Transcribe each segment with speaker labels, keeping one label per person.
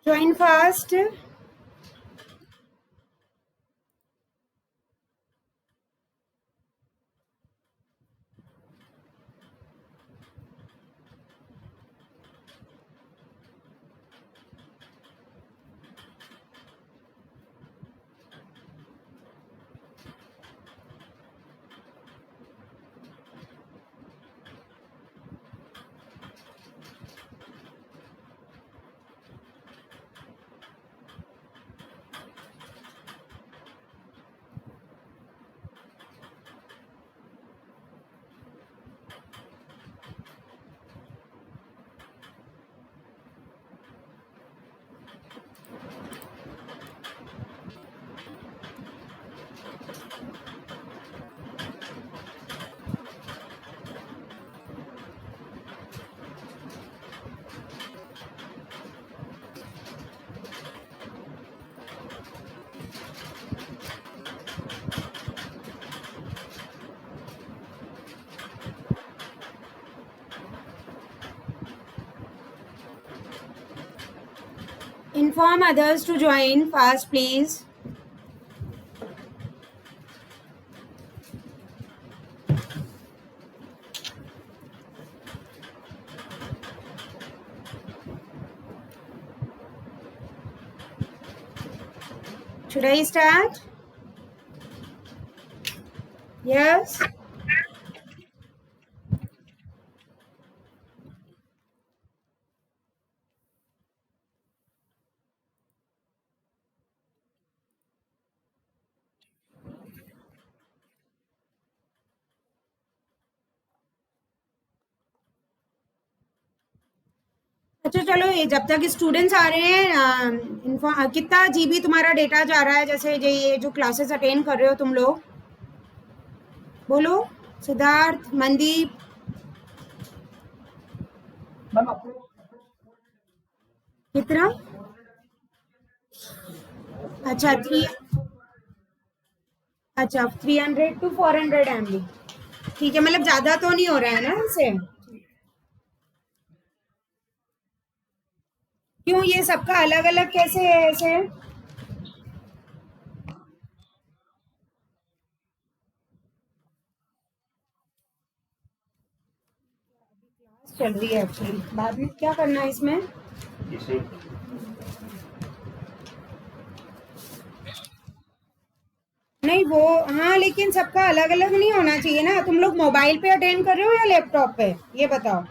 Speaker 1: Join fast. Inform others to join fast, please. Should I start? Yes. अच्छा चलो, ये जब तक स्टूडेंट्स आ रहे हैं, कितना जीबी तुम्हारा डेटा जा रहा है, जैसे ये जो क्लासेस अटेंड कर रहे हो तुम लोग, बोलो। सिद्धार्थ, मनदीप। कितना? अच्छा 300 to 400 MB। ठीक है, मतलब ज्यादा तो नहीं हो रहा है ना इससे? क्यों, ये सबका अलग अलग कैसे है ऐसे? चल रही है एक्चुअली, बाद में क्या करना है इसमें? नहीं वो, हाँ लेकिन सबका अलग अलग नहीं होना चाहिए ना। तुम लोग मोबाइल पे अटेंड कर रहे हो या लैपटॉप पे, ये बताओ।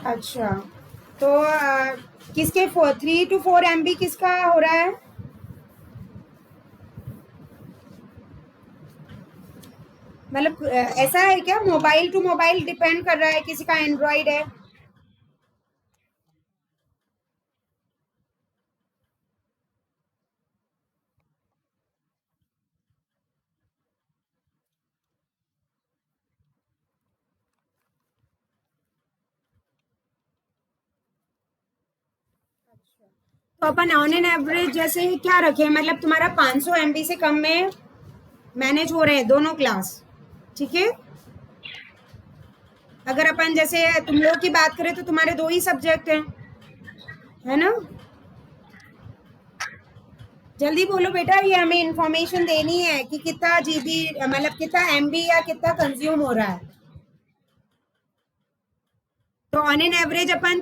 Speaker 1: अच्छा, तो किसके 3 to 4 MB किसका हो रहा है? मतलब ऐसा है क्या, मोबाइल टू मोबाइल डिपेंड कर रहा है, किसी का एंड्रॉइड है? तो अपन ऑन एन एवरेज जैसे क्या रखें, मतलब तुम्हारा 500 MB से कम में मैनेज हो रहे हैं दोनों क्लास, ठीक है? अगर अपन जैसे तुम लोग की बात करें तो तुम्हारे 2 ही सब्जेक्ट हैं, है ना? जल्दी बोलो बेटा, ये हमें इंफॉर्मेशन देनी है कि कितना जीबी, मतलब कितना एमबी या कितना कंज्यूम हो रहा है। तो ऑन एन एवरेज अपन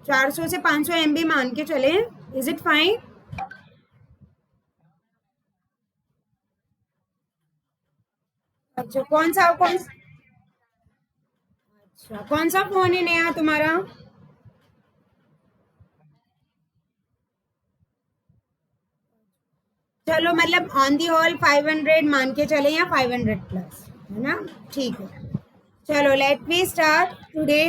Speaker 1: 400 से 500 MB मान के चले। Is it fine? अच्छा, कौन सा फोन है नया तुम्हारा? चलो, मतलब ऑन दी होल 500 मान के चले या 500+, है ना? ठीक है, चलो लेट मी स्टार्ट टुडे।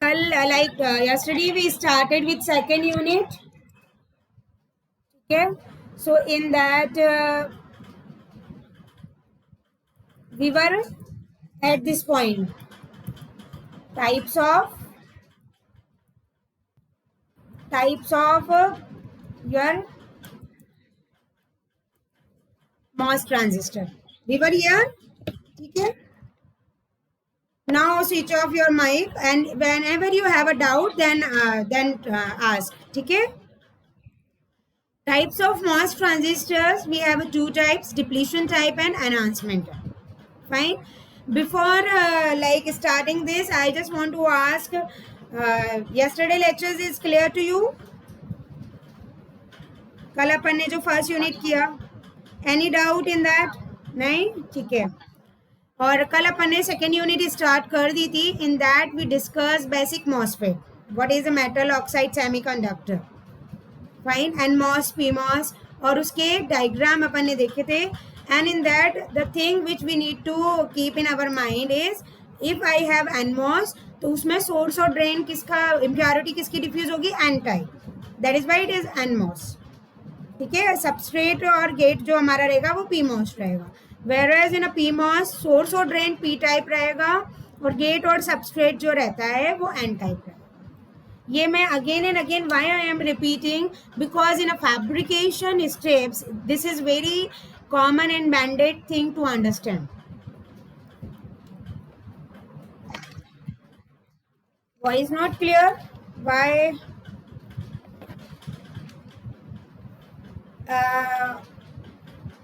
Speaker 1: कल like yesterday we started with second unit. Okay, so in that we were at this point, types of types of your MOS transistor. We were here? Okay. Now switch off your mic, and whenever you have a doubt, then ask. Okay. Types of MOS transistors, we have two types: depletion type and enhancement type. Fine. Before like starting this, I just want to ask, yesterday lectures is clear to you? कल अपन ने जो first unit किया, any doubt in that? नहीं, ठीक है. और कल अपन ने सेकेंड यूनिट स्टार्ट कर दी थी. In that we discuss basic MOSFET, what is a metal oxide semiconductor, fine, and MOS, PMOS, और उसके डायग्राम अपन ने देखे थे. And in that the thing which we need to keep in our mind is, if I have NMOS, तो उसमें source और drain किसका, इम्प्योरिटी किसकी डिफ्यूज होगी? N type. That is why it is NMOS. ठीक है. सबस्ट्रेट और gate जो हमारा रहेगा वो पीमॉस रहेगा. Where in a PMOS source और ड्रेन पी टाइप रहेगा, और गेट और सबस्ट्रेट जो रहता है वो एन टाइप रहेगा. ये मैं again and again why I am repeating, because in a fabrication steps this is very common and mandate thing to understand. Voice not clear? Why?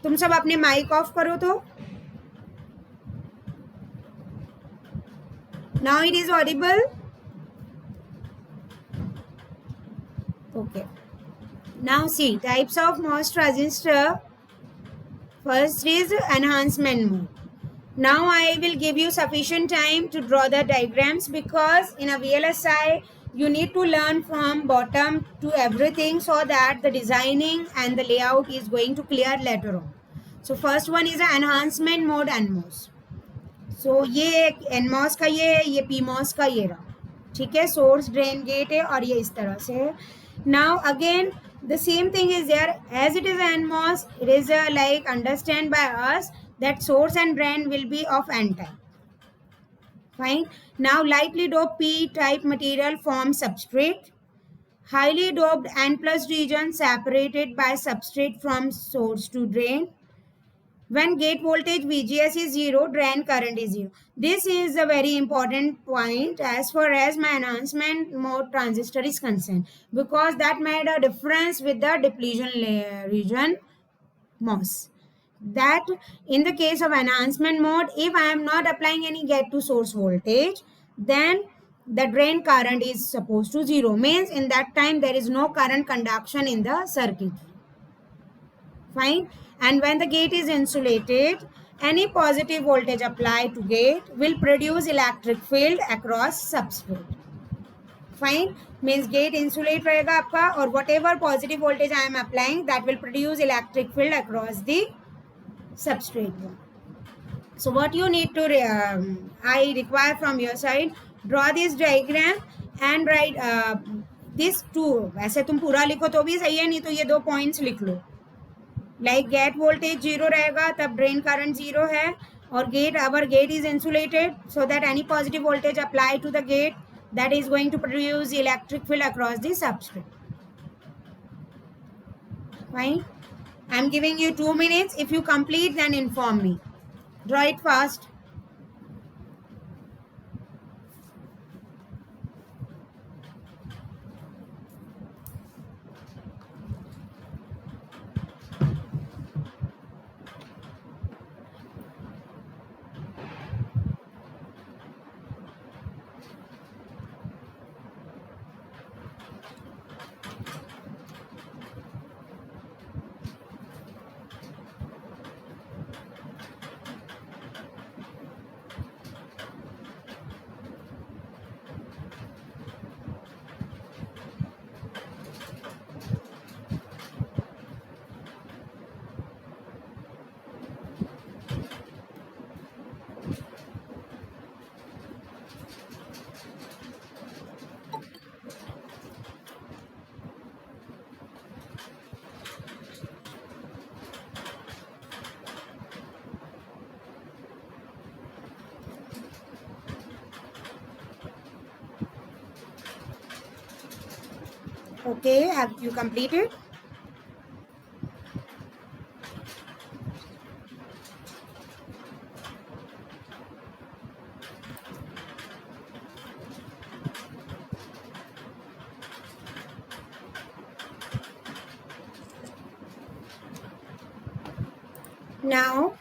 Speaker 1: तुम सब अपने माइक ऑफ करो. तो now it is audible? Okay. Now see types of MOS transistor. First is enhancement mode. Now I will give you sufficient time to draw the diagrams, because in a VLSI you need to learn from bottom to everything, so that the designing and the layout is going to clear later on. So first one is the enhancement mode, NMOS. So ये NMOS का ये PMOS का ये रहा. ठीक है. Source drain gate है और ये इस तरह से है. Now again the same thing is there. As it is NMOS, it is like understand by us that source and drain will be of N type. Fine. Now lightly doped P type material forms substrate. Highly doped N plus region separated by substrate from source to drain. When gate voltage VGS is 0, drain current is 0. This is a very important point as far as my enhancement mode transistor is concerned, because that made a difference with the depletion region MOS. That in the case of enhancement mode, if I am not applying any gate to source voltage, then the drain current is supposed to 0. Means in that time there is no current conduction in the circuit. Fine. And when the gate is insulated, any positive voltage applied to gate will produce electric field across substrate. Fine. Means gate insulate रहेगा आपका, और whatever positive voltage I am applying, that will produce electric field across the substrate. So what you need to I require from your side, draw this diagram and write this two. वैसे तुम पूरा लिखो तो भी सही है, नहीं तो ये दो points लिख लो. Like gate voltage 0 रहेगा, तब drain current 0 है, और gate, our gate is insulated, so that any positive voltage applied to the gate, that is going to produce electric field across the substrate. Fine. I am giving you 2 minutes. If you complete, then inform me. Draw it fast. Okay, have you completed? Now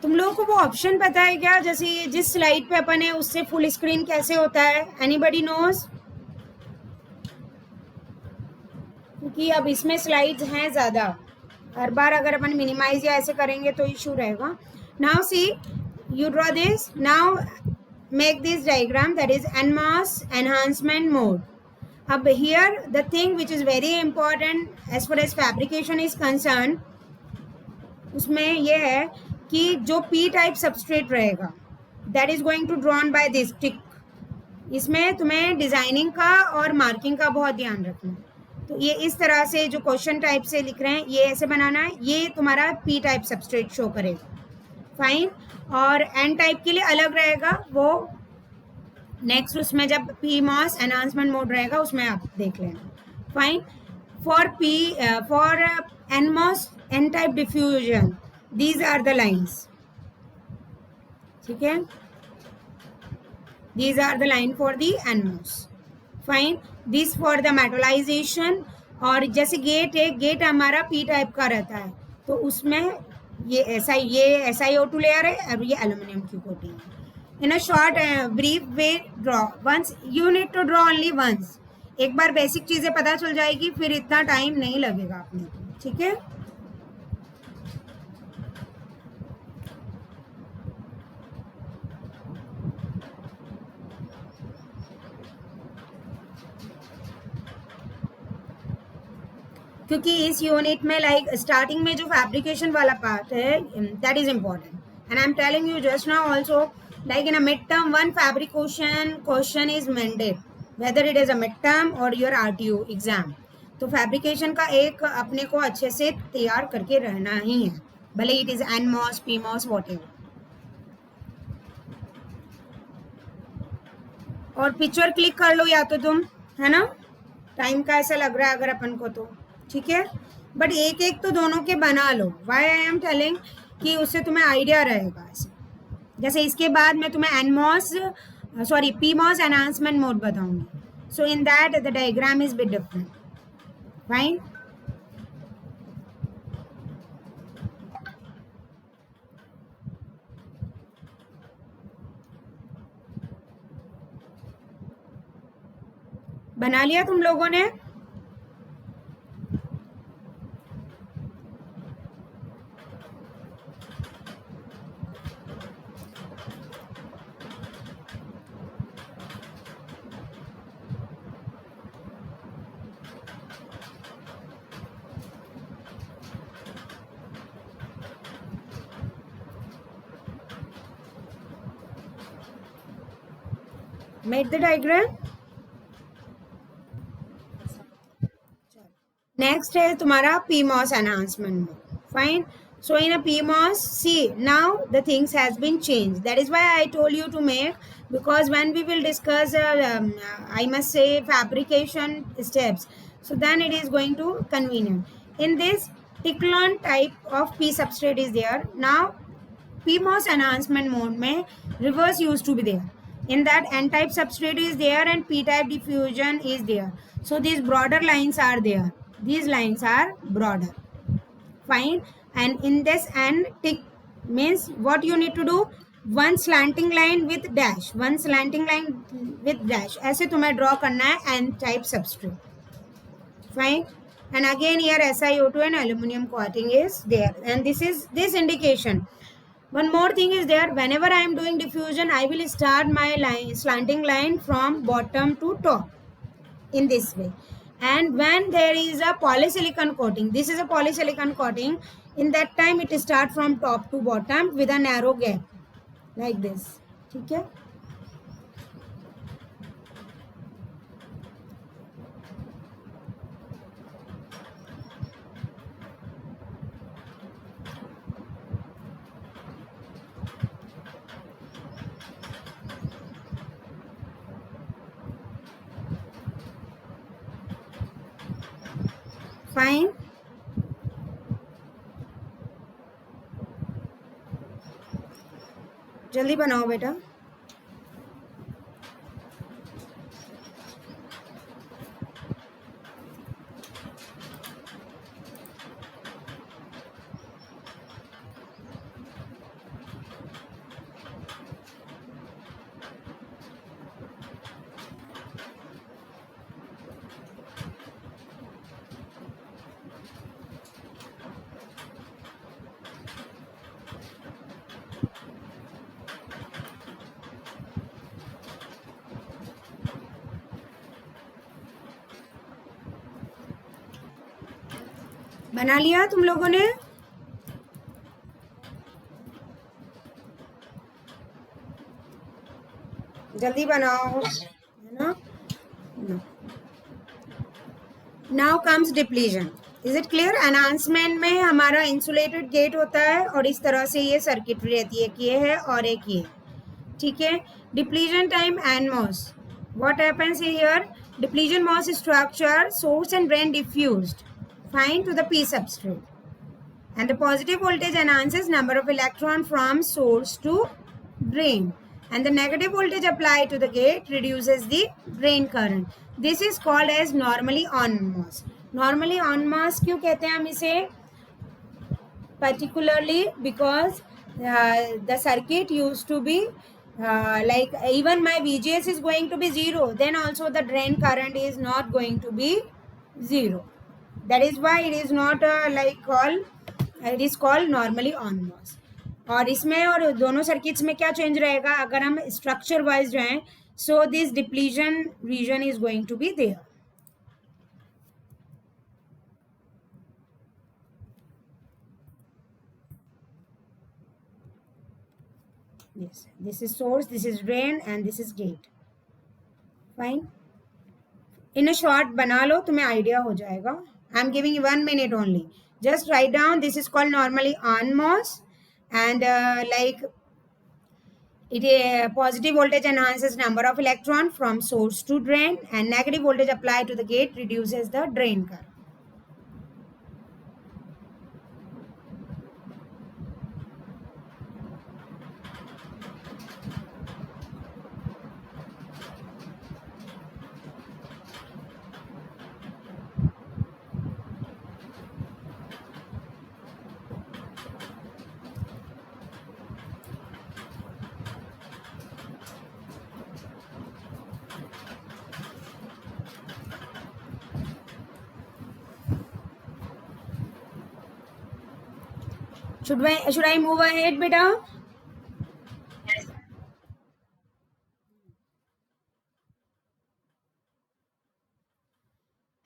Speaker 1: तुम लोगों को वो option पता है क्या, जैसे ये जिस स्लाइड पे अपन है उससे फुल स्क्रीन कैसे होता है? Anybody knows? क्योंकि अब इसमें स्लाइड्स हैं ज़्यादा, हर बार अगर अपन मिनिमाइज या ऐसे करेंगे तो इशू रहेगा. Now see, you draw this. Now make this diagram, that is NMOS enhancement mode. अब here the thing which is very important as far as fabrication is concern, उसमें यह है कि जो पी टाइप सबस्ट्रेट रहेगा that is going to drawn by this tick. इसमें तुम्हें designing का और मार्किंग का बहुत ध्यान रखना है. तो ये इस तरह से जो क्वेश्चन टाइप से लिख रहे हैं ये ऐसे बनाना है, ये तुम्हारा पी टाइप सबस्ट्रेट शो करेगा. फाइन. और एन टाइप के लिए अलग रहेगा वो नेक्स्ट, उसमें जब PMOS एनहांसमेंट मोड रहेगा उसमें आप देख लेना. Fine. For NMOS N type diffusion, these are the lines. ठीक है, these are the line for the NMOS. Fine. This for the metallization. और जैसे गेट है, गेट हमारा पी टाइप का रहता है तो उसमें ये SiO2 लेयर है और ये एल्यूमिनियम की कोटिंग है. In a short brief way draw once, you need to draw only once. एक बार बेसिक चीज़ें पता चल जाएगी फिर इतना टाइम नहीं लगेगा अपने को. ठीक है. क्योंकि इस यूनिट में लाइक स्टार्टिंग में जो फैब्रिकेशन वाला पार्ट है that is important. And I am telling you just now also, like in a mid term one fabrication question is मेंडेड whether it is a mid term और your RTO exam. तो fabrication का एक अपने को अच्छे से तैयार करके रहना ही है, भले it is NMOS PMOS whatever. और पिक्चर क्लिक कर लो या तो तुम, है ना, टाइम का ऐसा लग रहा है अगर अपन को तो. ठीक है, बट एक एक तो दोनों के बना लो. वाई आई एम टेलिंग कि उससे तुम्हें आइडिया रहेगा ऐसे. जैसे इसके बाद मैं तुम्हें PMOS एनहांसमेंट मोड बताऊंगी. So in that the diagram is bit different. Fine. बना लिया तुम लोगों ने? Made the diagram. Next है तुम्हारा PMOS enhancement mode. Fine. So in a PMOS, see now the things has been changed. That is why I told you to make, because when we will discuss I must say fabrication steps, so then it is going to convenient. In this Ticklon type of P substrate is there. Now PMOS enhancement mode में reverse used to be there. In that N type substrate is there and P type diffusion is there. So these broader lines are there. These lines are broader. Fine. And in this N tick means what you need to do, one slanting line with dash, one slanting line with dash. ऐसे तुम्हें draw करना है N type substrate. Fine. And again here SiO2 and aluminum coating is there. And this is this indication. One more thing is there, whenever I am doing diffusion, I will start my line, slanting line from bottom to top in this way. And when there is a polysilicon coating, this is a polysilicon coating, in that time it start from top to bottom with a narrow gap like this. ठीक है. Fine. जल्दी बनाओ बेटा. बना लिया तुम लोगों ने? जल्दी बनाओ, है ना? Now comes depletion. Is it clear? Enhancement में हमारा इंसुलेटेड गेट होता है और इस तरह से ये सर्किटरी रहती है, ये है और एक ये, ठीक है. Depletion time and MOS. What happens here? Depletion MOS structure source and drain diffused fine to the p substrate and the positive voltage enhances number of electron from source to drain and the negative voltage applied to the gate reduces the drain current. This is called as normally on MOS. Normally on MOS क्यों कहते हैं हम इसे? Particularly because the circuit used to be like even my VGS is going to be 0, then also the drain current is not going to be 0. That is why it is not it is called normally on MOS. और इसमें और दोनों circuits में क्या change रहेगा अगर हम structure wise जाएं? So this depletion region is going to be there. Yes, this is source, this is drain and this is gate. Fine. In a short बना लो, तुम्हें आइडिया हो जाएगा. I am giving you 1 minute only. Just write down. This is called normally on MOS, and positive voltage enhances number of electron from source to drain, and negative voltage applied to the gate reduces the drain current. Should I move ahead, beta? Yes.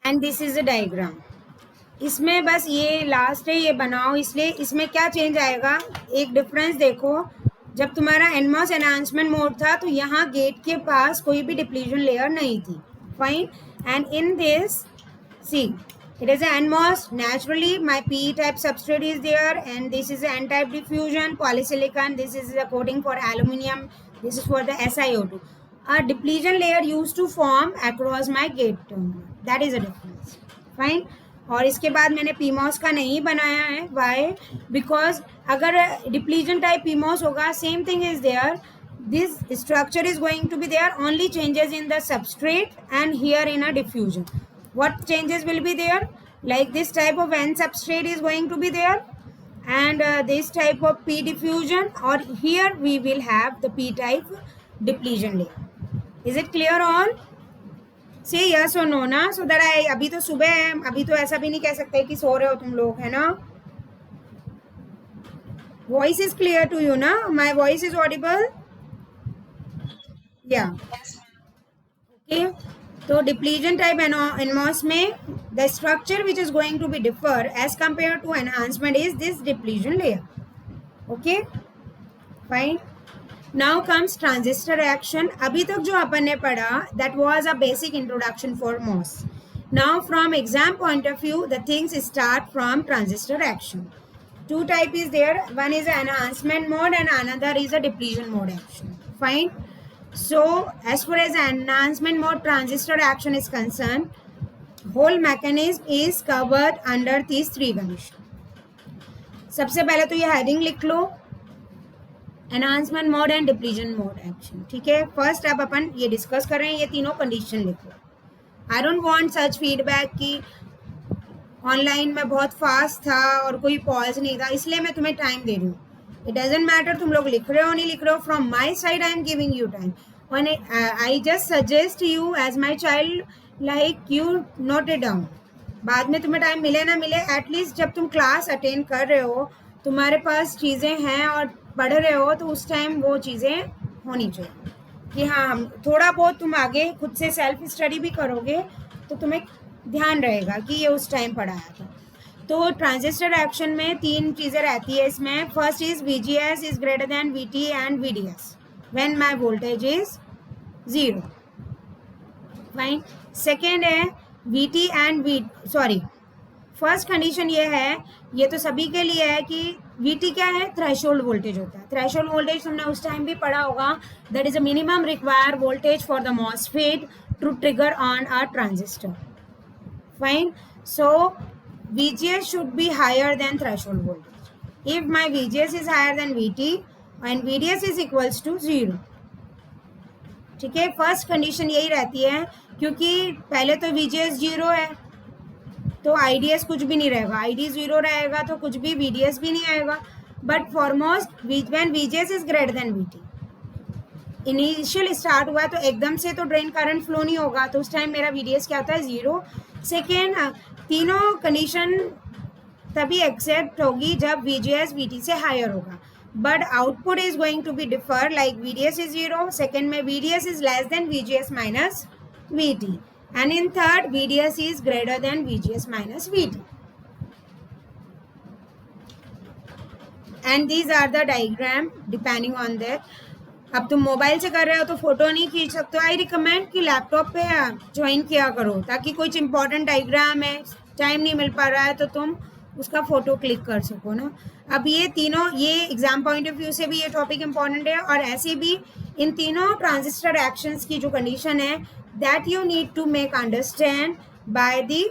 Speaker 1: And this is a diagram. इसमें बस ये last है, ये बनाओ. इसलिए इसमें क्या change आएगा, एक डिफरेंस देखो. जब तुम्हारा एनमॉस एनहांसमेंट मोड था तो यहाँ गेट के पास कोई भी डिप्लीजन लेयर नहीं थी. Fine. And in this see it is an NMOS. Naturally my p type substrate is there and this is an n type diffusion polysilicon. This is a coating for aluminium. This is for the SiO2. A depletion layer used to form across my gate terminal. That is a difference. Fine. और इसके बाद मैंने PMOS का नहीं बनाया है. Why? Because अगर depletion type PMOS होगा, same thing is there. This structure is going to be there. Only changes in the substrate and here in a diffusion. What changes will be there? Like this type of N substrate is going to be there and this type of P diffusion, or here we will have the P type depletion layer. Is it clear all? Say yes or no ना, so that I अभी तो सुबह है, अभी तो ऐसा भी नहीं कह सकते कि सो रहे हो तुम लोग, है ना? Voice is clear to you ना? My voice is audible? Yeah. Okay. तो डिप्लीजन टाइप NMOS में the structure which is going to be differ as compared to enhancement is this depletion layer. Okay, fine. Now comes transistor reaction. अभी तक जो अपन ने पढ़ा that was a basic introduction for MOS. Now from exam point of view the things start from transistor reaction. Two type is there. One is enhancement mode and another is a depletion mode action. Fine. So as far as enhancement mode transistor action is concerned, whole mechanism is covered under these 3 condition. सबसे पहले तो ये heading लिख लो, enhancement mode and depletion mode action. ठीक है, first अब अपन ये डिस्कस कर रहे हैं, ये तीनों कंडीशन लिख लो। I don't want such feedback कि ऑनलाइन में बहुत फास्ट था और कोई पॉज नहीं था, इसलिए मैं तुम्हें टाइम दे रही हूँ। इट डजेंट मैटर तुम लोग लिख रहे हो नहीं लिख रहे हो, from my side I am giving you time. When I just suggest you as my child, like you note it down. बाद में तुम्हें टाइम मिले ना मिले, एटलीस्ट जब तुम क्लास अटेंड कर रहे हो, तुम्हारे पास चीज़ें हैं और पढ़ रहे हो, तो उस टाइम वो चीज़ें होनी चाहिए कि हाँ हम थोड़ा बहुत तुम आगे खुद से सेल्फ स्टडी भी करोगे तो तुम्हें ध्यान रहेगा कि ये उस टाइम पढ़ाया था। तो ट्रांजिस्टर एक्शन में 3 चीज़ें रहती है इसमें। First is VGS is greater than VT and VDS when my voltage is 0. Fine. Second है VT एंड फर्स्ट कंडीशन ये है, ये तो सभी के लिए है कि VT क्या है, थ्रेशोल्ड वोल्टेज होता है। थ्रेशोल्ड वोल्टेज तुमने उस टाइम भी पढ़ा होगा, that is a minimum require voltage for the MOSFET to trigger on a transistor. Fine. So VGS should be higher than threshold voltage. If my VGS is higher than VT and VDS is equals to 0. ठीक है, first condition यही रहती है, क्योंकि पहले तो VGS 0 है तो IDS कुछ भी नहीं रहेगा, ID 0 रहेगा तो कुछ भी VDS भी नहीं आएगा। But foremost when VGS is greater than VT, initial start हुआ तो एकदम से तो ड्रेन करंट फ्लो नहीं होगा, तो उस टाइम मेरा VDS क्या होता है, 0। सेकेंड, तीनों कंडीशन तभी एक्सेप्ट होगी जब VGS VT से हायर होगा, but output is going to be differ, like VDS is 0, second में VDS is less than VGS minus VT, and in third VDS is greater than VGS minus VT, and these are the diagram depending on that. अब तुम mobile से कर रहे हो तो photo नहीं खींच सकते, आई रिकमेंड कि लैपटॉप पे ज्वाइन किया करो, ताकि कुछ इंपॉर्टेंट डायग्राम है, टाइम नहीं मिल पा रहा है तो तुम उसका फोटो क्लिक कर सको ना। अब ये तीनों, ये एग्जाम पॉइंट ऑफ व्यू से भी ये टॉपिक इंपॉर्टेंट है, और ऐसे भी इन तीनों ट्रांजिस्टर एक्शंस की जो कंडीशन है, that you need to make understand by the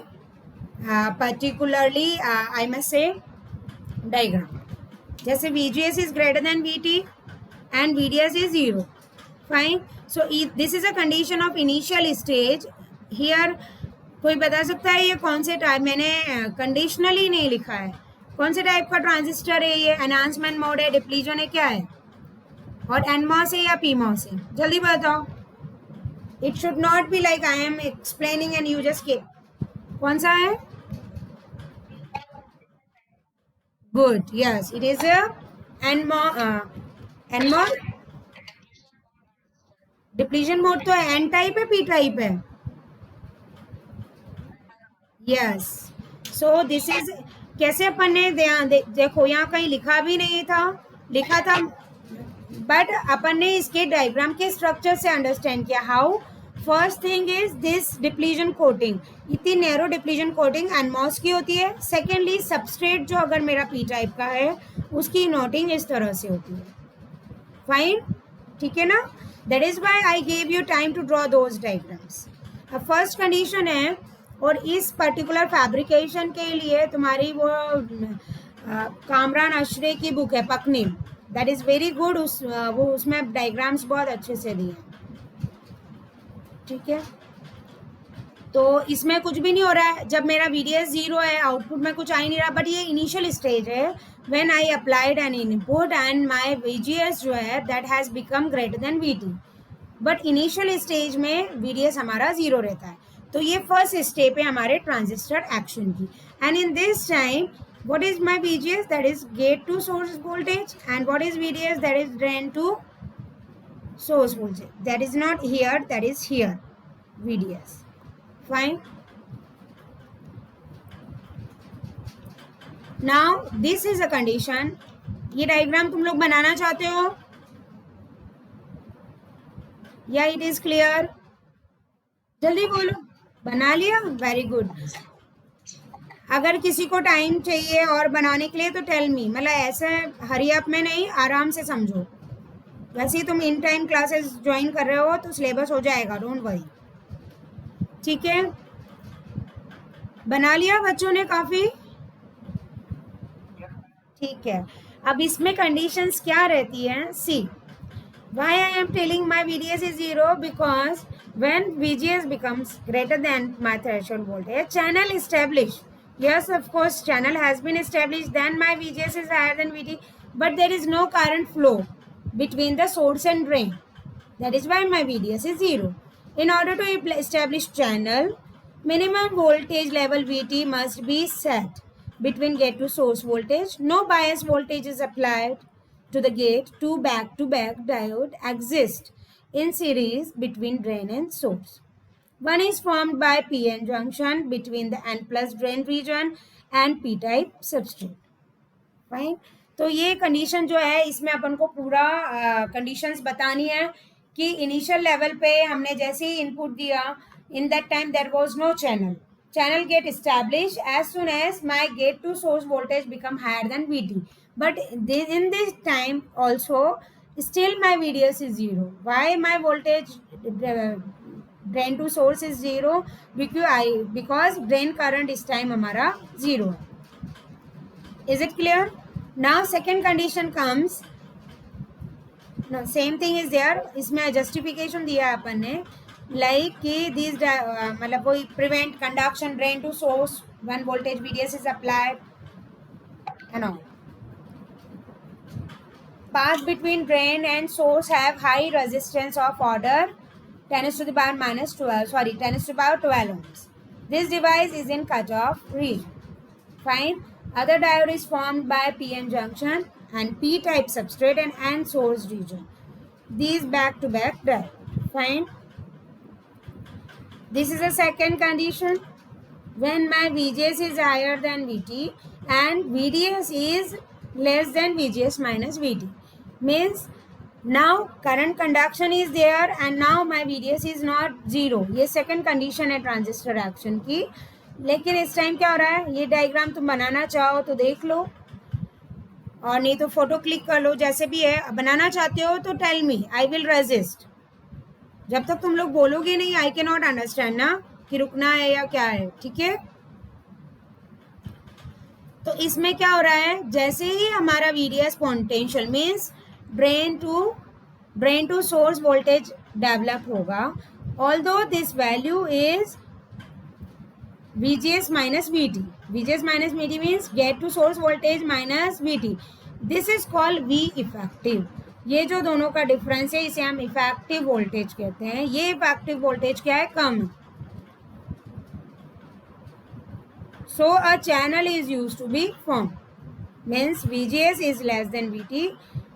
Speaker 1: particularly I must say diagram. जैसे VGS is greater than VT and VDS is 0. Fine. So this is a condition of initial stage. Here कोई बता सकता है ये कौन से type, मैंने conditionally नहीं लिखा है, कौन से टाइप का ट्रांजिस्टर है ये, एनहांसमेंट मोड है, डिप्लीजन है, क्या है, और NMOS है या PMOS है, जल्दी बताओ। It should not be like I am explaining and you just के, कौन सा है? Good, yes, it is NMOS। Depletion mode तो N टाइप है, P टाइप है? यस। सो दिस इज, कैसे अपन ने देखो यहाँ कहीं लिखा भी नहीं था, लिखा था बट अपन ने इसके डायग्राम के स्ट्रक्चर से अंडरस्टैंड किया। How? First thing is this depletion coating, इतनी नैरो डिप्लीजन कोटिंग NMOS की होती है। सेकेंडली सबस्ट्रेट जो अगर मेरा P टाइप का है उसकी नोटिंग इस तरह से होती है। फाइन, ठीक है ना? That is why I gave you time to draw those diagrams. अब फर्स्ट कंडीशन है, और इस पर्टिकुलर फैब्रिकेशन के लिए तुम्हारी वो कामरान अशरे की बुक है पकनील, दैट इज़ वेरी गुड, वो उसमें डायग्राम्स बहुत अच्छे से दिए, ठीक है? तो इसमें कुछ भी नहीं हो रहा है, जब मेरा VDS 0 है, आउटपुट में कुछ आ ही नहीं रहा, बट ये इनिशियल स्टेज है when I applied N input and my VGS जो है that has become greater than VT, but initial stage में VDS हमारा 0 रहता है। तो ये फर्स्ट स्टेप है हमारे ट्रांजिस्टर एक्शन की, and in this time what is my VGS, that is gate to source voltage, and what is VDS, that is drain to source voltage, that is not here, that is here VDS. Fine. Now this is a condition. ये diagram तुम लोग बनाना चाहते हो या it is clear? जल्दी बोलो, बना लिया? Very good. अगर किसी को टाइम चाहिए और बनाने के लिए तो टेल मी, मतलब ऐसे हरी अप में नहीं, आराम से समझो। वैसे ही तुम इन टाइम क्लासेस ज्वाइन कर रहे हो तो सिलेबस हो जाएगा, डोंट वरी, ठीक है? बना लिया बच्चों ने काफी? ठीक है, अब इसमें कंडीशंस क्या रहती हैं? सी, why I am telling my VDS is zero, because when VGS becomes greater than my threshold voltage, channel established. Yes, of course, channel has been established. Then my VGS is higher than VT, but there is no current flow between the source and drain. That is why my VDS is zero. In order to establish channel, minimum voltage level VT must be set between gate to source voltage. No bias voltage is applied to the gate. Two back-to-back diode exist in series between drain and source. One is formed by PN junction between the N plus drain region and P-type substrate. Fine, तो ये condition जो है इसमें अपन को पूरा conditions बतानी है कि इनिशियल लेवल पे हमने जैसे ही इनपुट दिया, in that time there was no channel, channel get established as soon as my gate to source voltage become higher than VT, but in this time also still my VDS is zero. Why my voltage drain to source is zero? Because drain current इस time हमारा zero है. Is it clear? Now second condition comes. Now same thing is there. इसमें justification दिया है अपन ने, like कि these मतलब कोई prevent conduction drain to source when voltage VDS is applied and all. Path between drain and source have high resistance of order 10 to the power minus 12. Sorry, 10 to the power 12 ohms. This device is in cutoff region. Fine. Other diode is formed by PN junction and P-type substrate and N source region. These back-to-back diode. Fine. This is the second condition. When my VGS is higher than VT and VDS is less than VGS minus VT. Means now current conduction is there and now my VDS is not zero. ये second condition है transistor action की. लेकिन इस time क्या हो रहा है, ये डायग्राम तुम बनाना चाहो तो देख लो और नहीं तो फोटो क्लिक कर लो, जैसे भी है. बनाना चाहते हो तो tell me, I will resist. जब तक तुम लोग बोलोगे नहीं आई कैन नॉट अंडरस्टैंड ना कि रुकना है या क्या है. ठीक है, तो इसमें क्या हो रहा है, जैसे ही हमारा VDS potential means drain to source voltage develop होगा, although this value is VGS minus VT. VGS minus VT means gate to source voltage minus VT. This is called V effective. ये जो दोनों का डिफरेंस है इसे हम effective voltage कहते हैं. ये इफेक्टिव वोल्टेज क्या है, कम. So a channel is used to be formed. Means VGS is less than VT,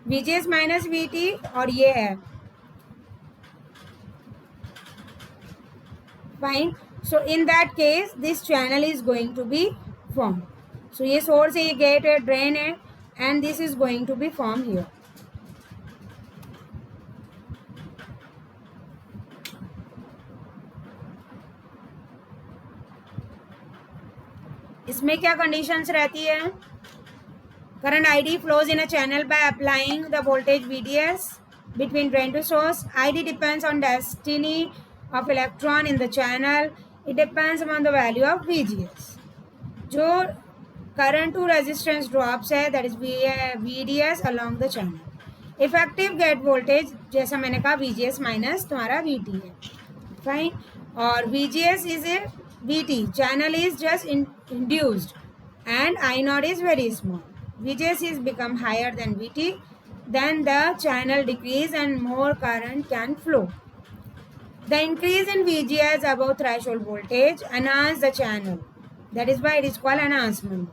Speaker 1: VGS minus VT और ये है. Fine. So in that case this channel is going to be formed. So ये source है, ये gate है, drain है, and this is going to be formed here. इसमें क्या conditions रहती है? Current ID flows in a channel by applying the voltage VDS between drain to source. ID depends on density of electron in the channel. It depends on the value of VGS. जो current to resistance drops है, that is VDS along the channel. Effective gate voltage जैसा मैंने कहा VGS minus तुम्हारा VT है. Fine. और VGS is a VT. Channel is just induced and I naught is very small. VGS is become higher than VT, then the channel decrease and more current can flow. The increase in VGS above threshold voltage enhance the channel. That is why it is called enhancement.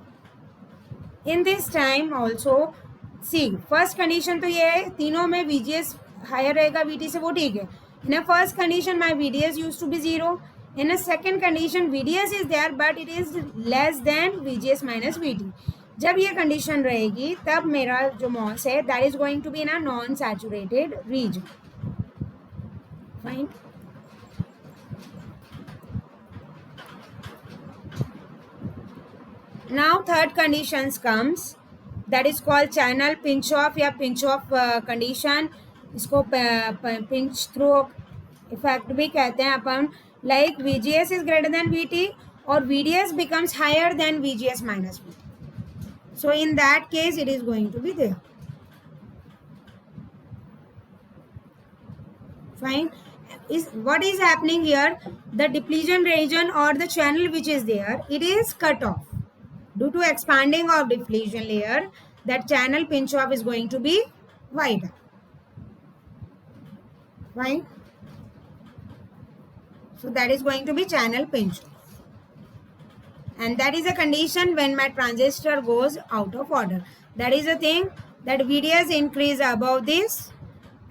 Speaker 1: In this time also, see, first condition तो ये है, तीनों में VGS higher रहेगा VT से, वो ठीक है. In a first condition, my VDS used to be zero. In a second condition, VDS is there, but it is less than VGS minus VT. जब ये condition रहेगी, तब मेरा जो MOS है, that is going to be in a non-saturated region. Fine. Now third conditions comes, that is called channel pinch off या pinch off condition. इसको pinch through effect भी कहते हैं अपन. Like VGS is greater than VT or VDS becomes higher than VGS minus VT. So in that case, it is going to be there. Fine. What is happening here? The depletion region or the channel which is there, it is cut off. Due to expanding of depletion layer, that channel pinch off is going to be wider. Fine. So that is going to be channel pinch off. And that is a condition when my transistor goes out of order. That is the thing, that VDS increase above this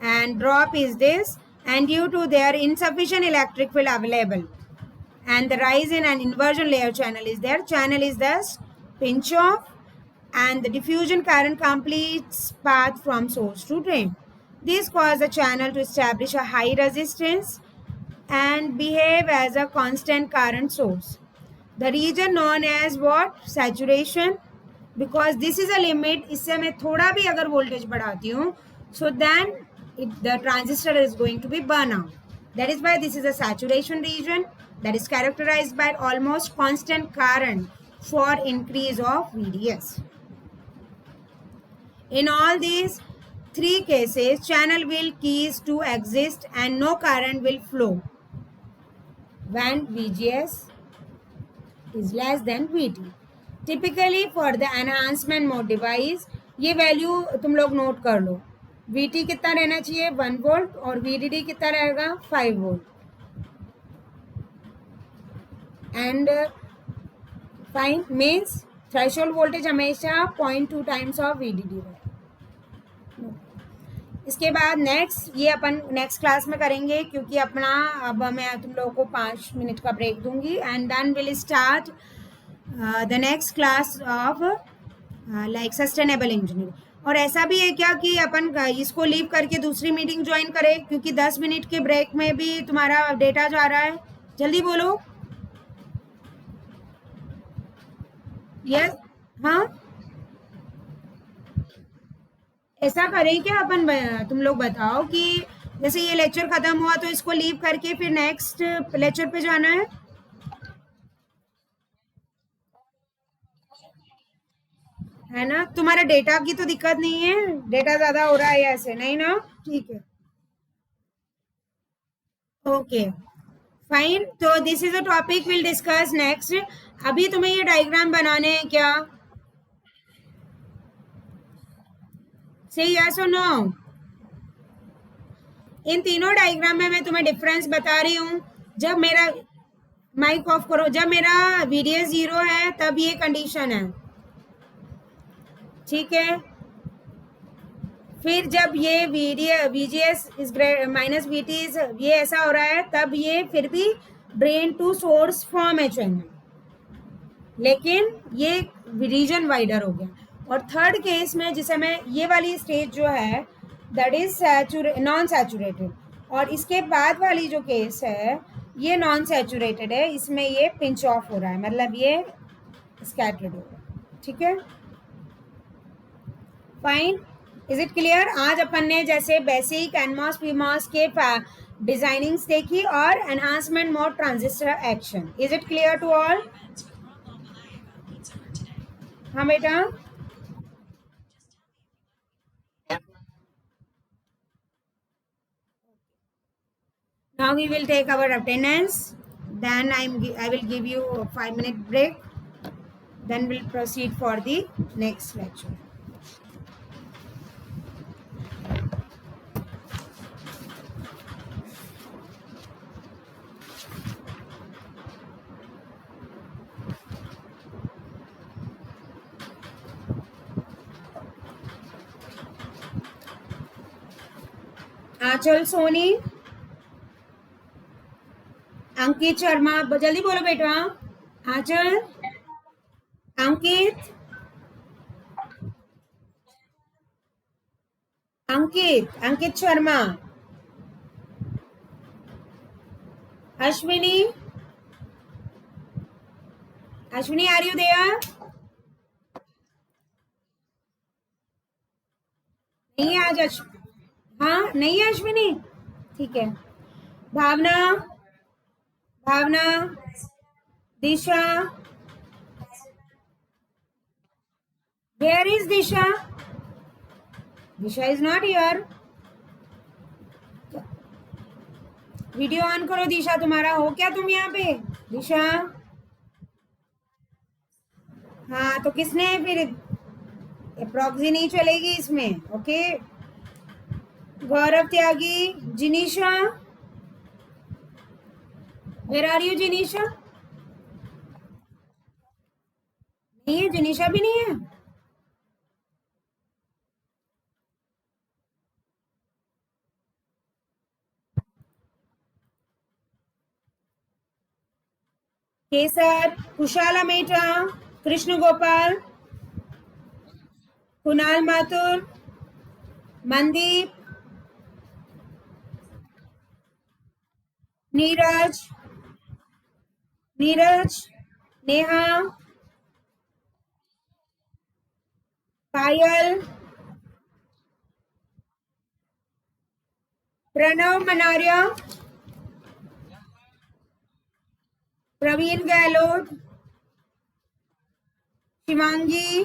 Speaker 1: and drop is this, and due to their insufficient electric field available and the rise in an inversion layer channel is there, channel is thus pinch off and the diffusion current completes path from source to drain. This causes the channel to establish a high resistance and behave as a constant current source. The region known as what? Saturation. Because this is a limit, इससे मैं थोड़ा भी अगर voltage बढ़ाती हूँ, so then the transistor is going to be burn out. That is why this is a saturation region that is characterized by almost constant current for increase of VDS. In all these three cases, channel will cease to exist and no current will flow when VGS is less than VT. Typically for the enhancement mode device, ये value तुम लोग note कर लो. VT कितना रहना चाहिए? 1 volt और VDD कितना रहेगा? 5 volt. And fine means threshold voltage हमेशा 0.2 टाइम्स ऑफ VDD रहेगा. इसके बाद नेक्स्ट ये अपन नेक्स्ट क्लास में करेंगे, क्योंकि अपना अब मैं तुम लोगों को 5 मिनट का ब्रेक दूंगी and then will start the next class of like sustainable engineering. और ऐसा भी है क्या कि अपन इसको लीव करके दूसरी मीटिंग ज्वाइन करें, क्योंकि 10 मिनट के ब्रेक में भी तुम्हारा डेटा जा रहा है. जल्दी बोलो. यस. हाँ, ऐसा करें क्या अपन? तुम लोग बताओ कि जैसे ये लेक्चर खत्म हुआ तो इसको लीव करके फिर नेक्स्ट लेक्चर पे जाना है ना? तुम्हारा डेटा की तो दिक्कत नहीं है? डेटा ज्यादा हो रहा है ऐसे नहीं ना? ठीक है. Okay fine. तो this is a topic will discuss next. अभी तुम्हें ये डायग्राम बनाने हैं क्या? से यस और नो? इन तीनों डायग्राम में मैं तुम्हें डिफरेंस बता रही हूँ. जब मेरा माइक ऑफ करो, जब मेरा VDS 0 है तब ये कंडीशन है, ठीक है. फिर जब ये VGS इज माइनस VT ये ऐसा हो रहा है, तब ये फिर भी ड्रेन टू सोर्स फॉर्म है चैनल, लेकिन ये रीजन वाइडर हो गया. और थर्ड केस में जिसे मैं ये वाली स्टेज जो है दैट इज नॉन सैचुरेटेड, और इसके बाद वाली जो केस है ये नॉन सैचुरेटेड है, इसमें ये पिंच ऑफ हो रहा है, मतलब ये स्कैटर्ड हो रहा है. ठीक है, फाइन. Is it clear? आज अपन ने जैसे बेसिक एनमॉस पीमॉस के डिजाइनिंग्स देखी और enhancement mode transistor action. Is it clear to all? हाँ बेटा. Now we will take our attendance. Then I will give you a 5-minute break. Then we'll proceed for the next lecture. आंचल सोनी, अंकित शर्मा, जल्दी बोलो बेटा. Aanchal, Ankit, Ankit Sharma, Ashwini, Ashwini are you there? नहीं है आज हाँ नहीं है अश्विनी, ठीक है. Bhavna, Bhavna, Disha, where is Disha? Disha is not here. Video on करो दिशा. तुम्हारा हो क्या तुम यहाँ पे? दिशा, हाँ तो किसने फिर? प्रॉक्सी नहीं चलेगी इसमें. Okay. Gaurav Tyagi, Jinisha, where are you Jinisha? नहीं है, जिनीशा भी नहीं है. केसर, कुशाला मेहता, कृष्ण गोपाल, कुणाल माथुर, मनदीप, नीरज, नीरज, नेहा, पायल, प्रणव मनारिया, प्रवीण गहलोत, शिवांगी,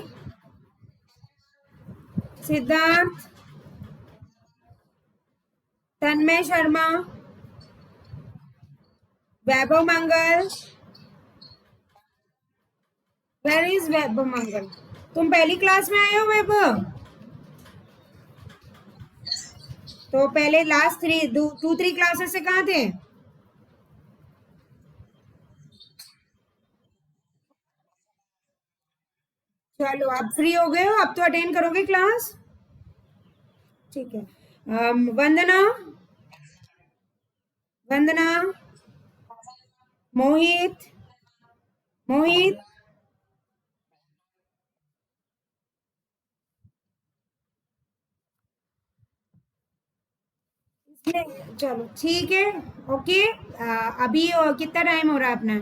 Speaker 1: सिद्धार्थ, तन्मय शर्मा, वैभव मंगल. Where is Vaibhav Mangal? तुम पहली क्लास में आए हो वैभव? तो पहले लास्ट 2-3 क्लासेस से कहाँ थे? चलो आप फ्री हो गए हो, अब तो अटेंड करोगे क्लास. ठीक है. वंदना, वंदना, मोहित, मोहित, चलो ठीक है. ओके. अभी कितना टाइम हो रहा है अपना?